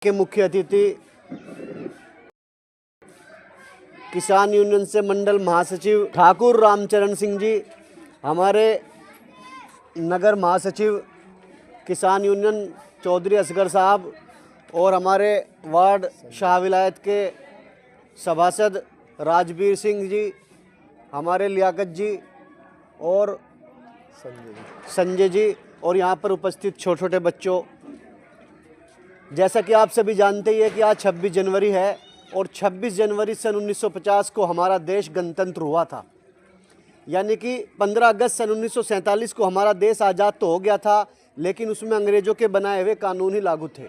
के मुख्य अतिथि किसान यूनियन से मंडल महासचिव ठाकुर रामचरण सिंह जी, हमारे नगर महासचिव किसान यूनियन चौधरी असगर साहब और हमारे वार्ड शाह विलायत के सभासद राजवीर सिंह जी, हमारे लियाकत जी और संजय जी और यहाँ पर उपस्थित छोटे छोटे बच्चों, जैसा कि आप सभी जानते ही हैं कि आज 26 जनवरी है और 26 जनवरी सन 1950 को हमारा देश गणतंत्र हुआ था। यानी कि 15 अगस्त सन 1947 को हमारा देश आज़ाद तो हो गया था, लेकिन उसमें अंग्रेज़ों के बनाए हुए कानून ही लागू थे।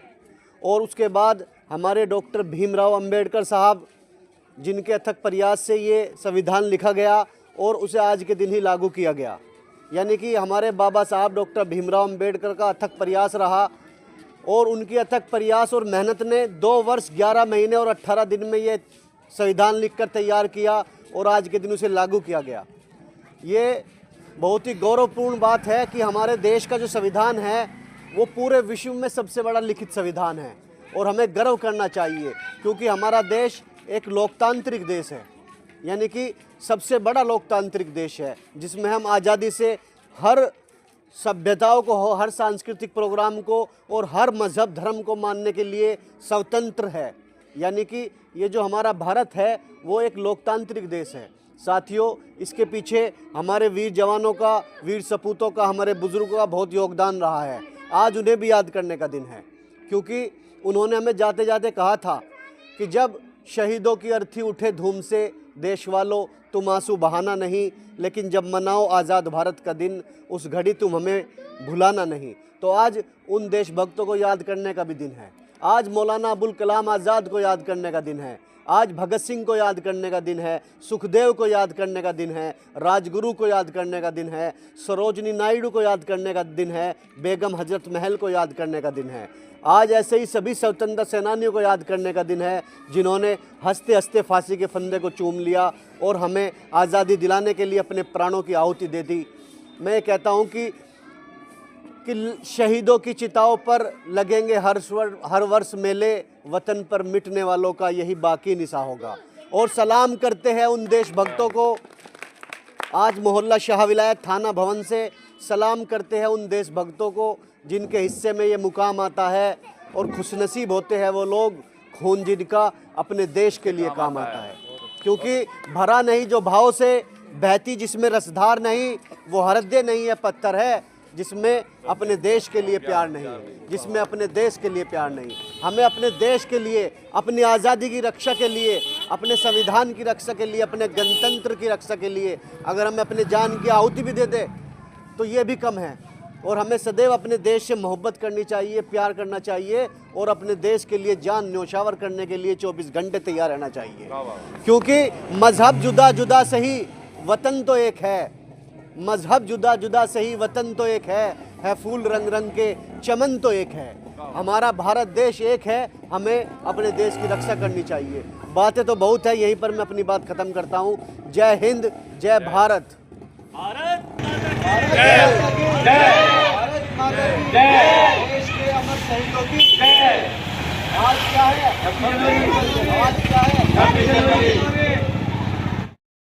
और उसके बाद हमारे डॉक्टर भीमराव अंबेडकर साहब, जिनके अथक प्रयास से ये संविधान लिखा गया और उसे आज के दिन ही लागू किया गया। यानी कि हमारे बाबा साहब डॉक्टर भीमराव अंबेडकर का अथक प्रयास रहा और उनकी अथक प्रयास और मेहनत ने 2 वर्ष 11 महीने और 18 दिन में ये संविधान लिखकर तैयार किया और आज के दिन उसे लागू किया गया। ये बहुत ही गौरवपूर्ण बात है कि हमारे देश का जो संविधान है वो पूरे विश्व में सबसे बड़ा लिखित संविधान है और हमें गर्व करना चाहिए, क्योंकि हमारा देश एक लोकतांत्रिक देश है। यानी कि सबसे बड़ा लोकतांत्रिक देश है, जिसमें हम आज़ादी से हर सभ्यताओं को, हर सांस्कृतिक प्रोग्राम को और हर मज़हब धर्म को मानने के लिए स्वतंत्र है। यानी कि ये जो हमारा भारत है वो एक लोकतांत्रिक देश है। साथियों, इसके पीछे हमारे वीर जवानों का, वीर सपूतों का, हमारे बुज़ुर्गों का बहुत योगदान रहा है। आज उन्हें भी याद करने का दिन है, क्योंकि उन्होंने हमें जाते जाते कहा था कि जब शहीदों की अर्थी उठे धूम से, देश वालों तुम आंसू बहाना नहीं, लेकिन जब मनाओ आज़ाद भारत का दिन, उस घड़ी तुम हमें भुलाना नहीं। तो आज उन देशभक्तों को याद करने का भी दिन है। आज मौलाना अबुल कलाम आज़ाद को याद करने का दिन है। आज भगत सिंह को याद करने का दिन है, सुखदेव को याद करने का दिन है, राजगुरु को याद करने का दिन है, सरोजनी नायडू को याद करने का दिन है, बेगम हजरत महल को याद करने का दिन है। आज ऐसे ही सभी स्वतंत्रता सेनानियों को याद करने का दिन है, जिन्होंने हंसते हंसते फांसी के फंदे को चूम लिया और हमें आज़ादी दिलाने के लिए अपने प्राणों की आहुति दे दी। मैं कहता हूँ कि शहीदों की चिताओं पर लगेंगे हर वर्ष मेले, वतन पर मिटने वालों का यही बाकी निशा होगा। और सलाम करते हैं उन देशभक्तों को, आज मोहल्ला शाह विलायत थाना भवन से सलाम करते हैं उन देशभक्तों को जिनके हिस्से में ये मुकाम आता है, और खुशनसीब होते हैं वो लोग खून जिनका अपने देश के लिए काम आता है। क्योंकि भरा नहीं जो भाव से, बहती जिसमें रसधार नहीं, वो हृदय नहीं है पत्थर है, जिसमें अपने देश के लिए प्यार नहीं, जिसमें अपने देश के लिए प्यार नहीं। हमें अपने देश के लिए, अपनी आज़ादी की रक्षा के लिए, अपने संविधान की रक्षा के लिए, अपने गणतंत्र की रक्षा के लिए अगर हमें अपने जान की आहुति भी दे दे तो ये भी कम है। और हमें सदैव अपने देश से मोहब्बत करनी चाहिए, प्यार करना चाहिए और अपने देश के लिए जान न्योछावर करने के लिए 24 घंटे तैयार रहना चाहिए। क्योंकि मजहब जुदा जुदा सही, वतन तो एक है। मजहब जुदा जुदा सही, वतन तो एक है फूल रंग रंग के, चमन तो एक है। हमारा भारत देश एक है, हमें अपने देश की रक्षा करनी चाहिए। बातें तो बहुत है, यहीं पर मैं अपनी बात खत्म करता हूँ। जय हिंद, जय भारत। देश के अमर शहीदों की जय। आज क्या है? 26 जनवरी।